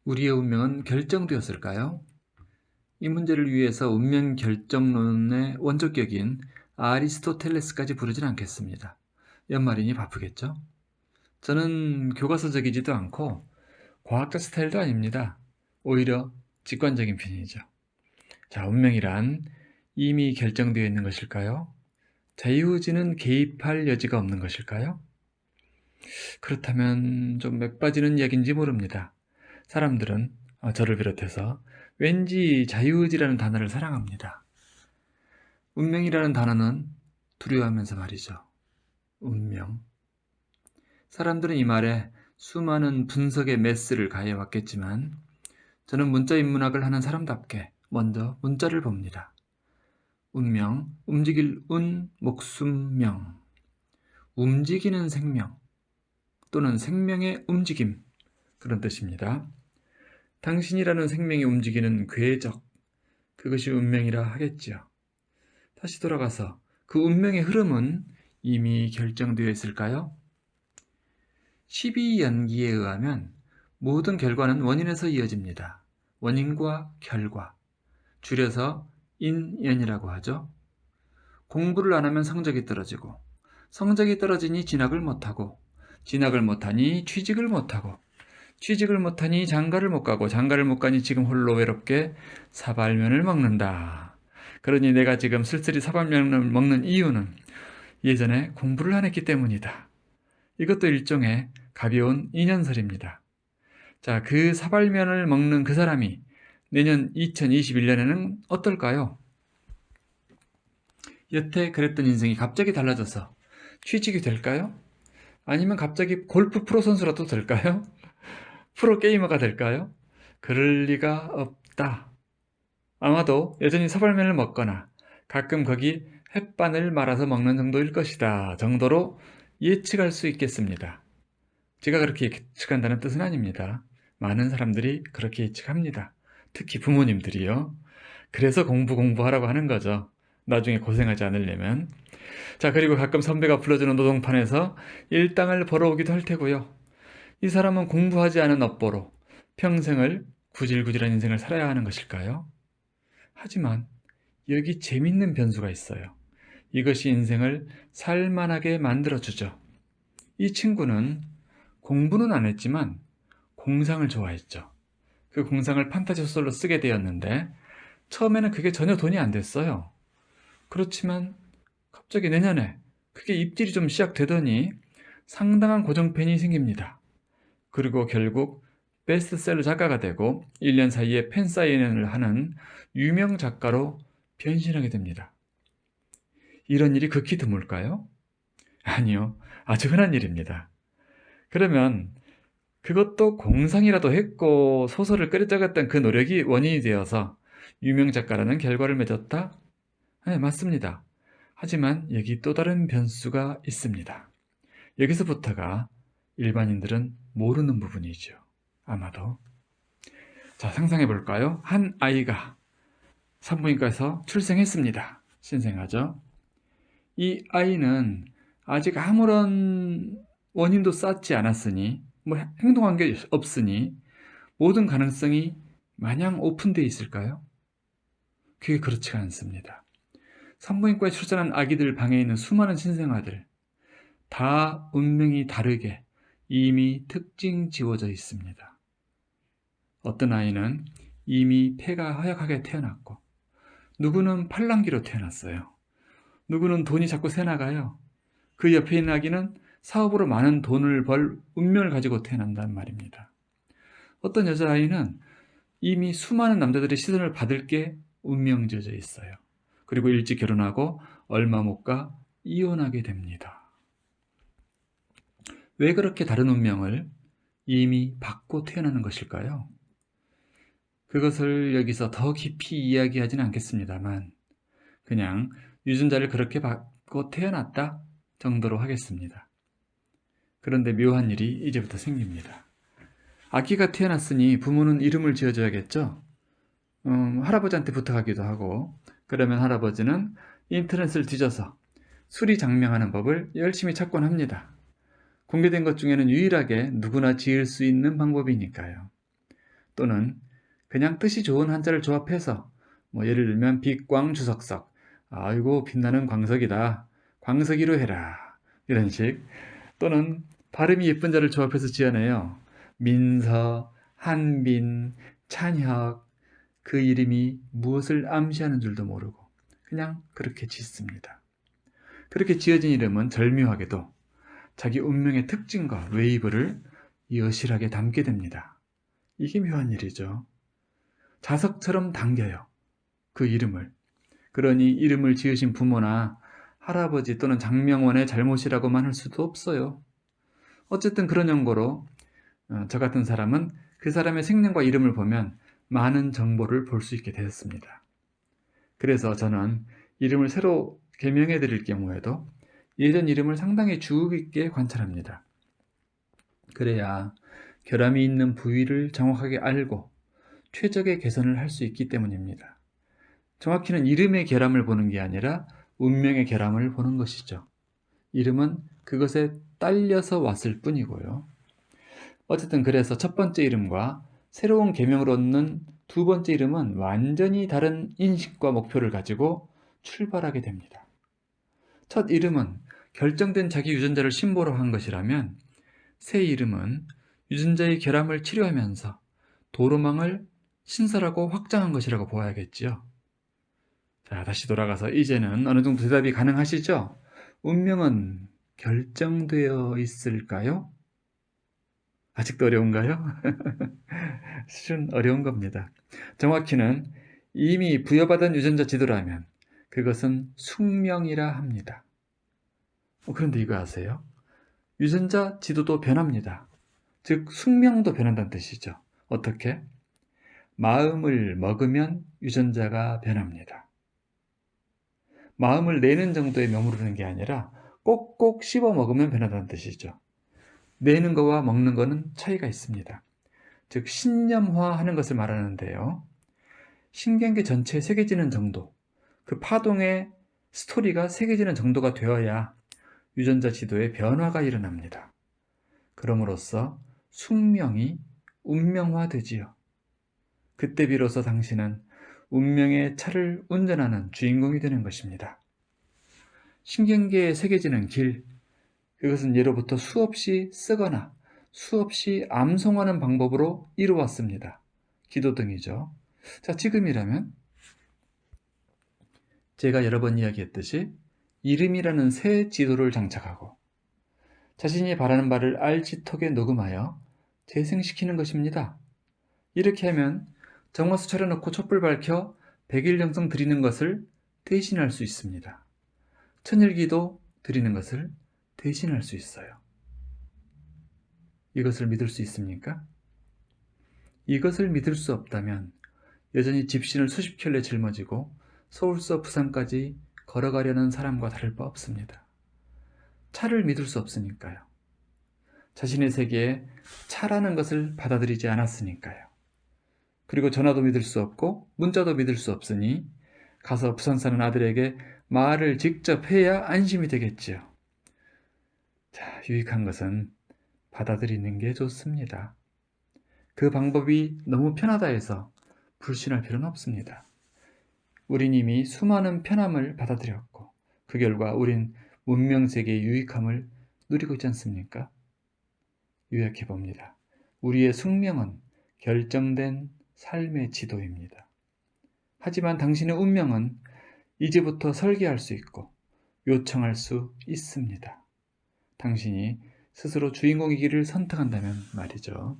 우리의 운명은 결정되었을까요? 이 문제를 위해서 운명 결정론의 원조격인 아리스토텔레스까지 부르진 않겠습니다. 연말이니 바쁘겠죠? 저는 교과서적이지도 않고 과학자 스타일도 아닙니다. 오히려 직관적인 편이죠. 자, 운명이란 이미 결정되어 있는 것일까요? 자유의지는 개입할 여지가 없는 것일까요? 그렇다면 좀 맥 빠지는 이야기인지 모릅니다. 사람들은 저를 비롯해서 왠지 자유의지라는 단어를 사랑합니다. 운명이라는 단어는 두려워하면서 말이죠. 운명. 사람들은 이 말에 수많은 분석의 메스를 가해왔겠지만 저는 문자인문학을 하는 사람답게 먼저 문자를 봅니다. 운명, 움직일 운, 목숨, 명. 움직이는 생명 또는 생명의 움직임, 그런 뜻입니다. 당신이라는 생명이 움직이는 궤적, 그것이 운명이라 하겠지요. 다시 돌아가서 그 운명의 흐름은 이미 결정되어 있을까요? 12연기에 의하면 모든 결과는 원인에서 이어집니다. 원인과 결과, 줄여서 인연이라고 하죠. 공부를 안 하면 성적이 떨어지고, 성적이 떨어지니 진학을 못하고, 진학을 못하니 취직을 못하고, 취직을 못하니 장가를 못 가고, 장가를 못 가니 지금 홀로 외롭게 사발면을 먹는다. 그러니 내가 지금 쓸쓸히 사발면을 먹는 이유는 예전에 공부를 안 했기 때문이다. 이것도 일종의 가벼운 인연설입니다. 자, 그 사발면을 먹는 그 사람이 내년 2021년에는 어떨까요? 여태 그랬던 인생이 갑자기 달라져서 취직이 될까요? 아니면 갑자기 골프 프로 선수라도 될까요? 프로 게이머가 될까요? 그럴 리가 없다. 아마도 여전히 사발면을 먹거나 가끔 거기 햇반을 말아서 먹는 정도일 것이다 정도로 예측할 수 있겠습니다. 제가 그렇게 예측한다는 뜻은 아닙니다. 많은 사람들이 그렇게 예측합니다. 특히 부모님들이요. 그래서 공부하라고 하는 거죠. 나중에 고생하지 않으려면. 자, 그리고 가끔 선배가 불러주는 노동판에서 일당을 벌어오기도 할 테고요. 이 사람은 공부하지 않은 업보로 평생을 구질구질한 인생을 살아야 하는 것일까요? 하지만 여기 재밌는 변수가 있어요. 이것이 인생을 살만하게 만들어주죠. 이 친구는 공부는 안 했지만 공상을 좋아했죠. 그 공상을 판타지 소설로 쓰게 되었는데 처음에는 그게 전혀 돈이 안 됐어요. 그렇지만 갑자기 내년에 그게 입질이 좀 시작되더니 상당한 고정팬이 생깁니다. 그리고 결국 베스트셀러 작가가 되고 1년 사이에 팬사인회를 하는 유명 작가로 변신하게 됩니다. 이런 일이 극히 드물까요? 아니요, 아주 흔한 일입니다. 그러면 그것도 공상이라도 했고 소설을 끓여잡았던 그 노력이 원인이 되어서 유명 작가라는 결과를 맺었다? 네, 맞습니다. 하지만 여기 또 다른 변수가 있습니다. 여기서부터가 일반인들은 모르는 부분이죠. 아마도. 자, 상상해 볼까요? 한 아이가 산부인과에서 출생했습니다. 신생아죠. 이 아이는 아직 아무런 원인도 쌓지 않았으니, 행동한 게 없으니 모든 가능성이 마냥 오픈되어 있을까요? 그게 그렇지가 않습니다. 산부인과에 출산한 아기들 방에 있는 수많은 신생아들, 다 운명이 다르게 이미 특징 지워져 있습니다. 어떤 아이는 이미 폐가 허약하게 태어났고, 누구는 팔랑귀로 태어났어요. 누구는 돈이 자꾸 새나가요. 그 옆에 있는 아기는 사업으로 많은 돈을 벌 운명을 가지고 태어난단 말입니다. 어떤 여자아이는 이미 수많은 남자들의 시선을 받을 게 운명지어져 있어요. 그리고 일찍 결혼하고 얼마 못 가 이혼하게 됩니다. 왜 그렇게 다른 운명을 이미 받고 태어나는 것일까요? 그것을 여기서 더 깊이 이야기하지는 않겠습니다만 그냥 유전자를 그렇게 받고 태어났다 정도로 하겠습니다. 그런데 묘한 일이 이제부터 생깁니다. 아기가 태어났으니 부모는 이름을 지어줘야겠죠? 할아버지한테 부탁하기도 하고, 그러면 할아버지는 인터넷을 뒤져서 수리장명하는 법을 열심히 찾곤 합니다. 공개된 것 중에는 유일하게 누구나 지을 수 있는 방법이니까요. 또는 그냥 뜻이 좋은 한자를 조합해서 예를 들면 빛광주석석, 아이고 빛나는 광석이다, 광석이로 해라, 이런 식. 또는 발음이 예쁜 자를 조합해서 지어내요. 민서, 한빈, 찬혁, 그 이름이 무엇을 암시하는 줄도 모르고 그냥 그렇게 짓습니다. 그렇게 지어진 이름은 절묘하게도 자기 운명의 특징과 웨이브를 여실하게 담게 됩니다. 이게 묘한 일이죠. 자석처럼 당겨요, 그 이름을. 그러니 이름을 지으신 부모나 할아버지 또는 장명원의 잘못이라고만 할 수도 없어요. 어쨌든 그런 연고로 저 같은 사람은 그 사람의 생년과 이름을 보면 많은 정보를 볼 수 있게 되었습니다. 그래서 저는 이름을 새로 개명해 드릴 경우에도 예전 이름을 상당히 주의 깊게 관찰합니다. 그래야 결함이 있는 부위를 정확하게 알고 최적의 개선을 할 수 있기 때문입니다. 정확히는 이름의 결함을 보는 게 아니라 운명의 결함을 보는 것이죠. 이름은 그것에 딸려서 왔을 뿐이고요. 어쨌든 그래서 첫 번째 이름과 새로운 계명을 얻는 두 번째 이름은 완전히 다른 인식과 목표를 가지고 출발하게 됩니다. 첫 이름은 결정된 자기 유전자를 심보로 한 것이라면 새 이름은 유전자의 결함을 치료하면서 도로망을 신설하고 확장한 것이라고 보아야겠지요. 자, 다시 돌아가서 이제는 어느 정도 대답이 가능하시죠? 운명은 결정되어 있을까요? 아직도 어려운가요? 실은 어려운 겁니다. 정확히는 이미 부여받은 유전자 지도라면 그것은 숙명이라 합니다. 그런데 이거 아세요? 유전자 지도도 변합니다. 즉 숙명도 변한다는 뜻이죠. 어떻게? 마음을 먹으면 유전자가 변합니다. 마음을 내는 정도에 머무르는 게 아니라 꼭꼭 씹어 먹으면 변한다는 뜻이죠. 내는 거와 먹는 거는 차이가 있습니다. 즉 신념화하는 것을 말하는데요. 신경계 전체에 새겨지는 정도, 그 파동의 스토리가 새겨지는 정도가 되어야 유전자 지도에 변화가 일어납니다. 그럼으로써 숙명이 운명화되지요. 그때 비로소 당신은 운명의 차를 운전하는 주인공이 되는 것입니다. 신경계에 새겨지는 길, 그것은 예로부터 수없이 쓰거나 수없이 암송하는 방법으로 이루어왔습니다. 기도 등이죠. 자, 지금이라면 제가 여러 번 이야기했듯이 이름이라는 새 지도를 장착하고 자신이 바라는 바를 알지톡에 녹음하여 재생시키는 것입니다. 이렇게 하면 정화수 차려놓고 촛불 밝혀 백일영성 드리는 것을 대신할 수 있습니다. 천일기도 드리는 것을 대신할 수 있어요. 이것을 믿을 수 있습니까? 이것을 믿을 수 없다면 여전히 집신을 수십 켤레 짊어지고 서울서 부산까지 걸어가려는 사람과 다를 바 없습니다. 차를 믿을 수 없으니까요. 자신의 세계에 차라는 것을 받아들이지 않았으니까요. 그리고 전화도 믿을 수 없고 문자도 믿을 수 없으니 가서 부산 사는 아들에게 말을 직접 해야 안심이 되겠지요. 자, 유익한 것은 받아들이는 게 좋습니다. 그 방법이 너무 편하다 해서 불신할 필요는 없습니다. 우린 이미 수많은 편함을 받아들였고 그 결과 우린 문명세계의 유익함을 누리고 있지 않습니까? 요약해봅니다. 우리의 숙명은 결정된 삶의 지도입니다. 하지만 당신의 운명은 이제부터 설계할 수 있고 요청할 수 있습니다. 당신이 스스로 주인공이기를 선택한다면 말이죠.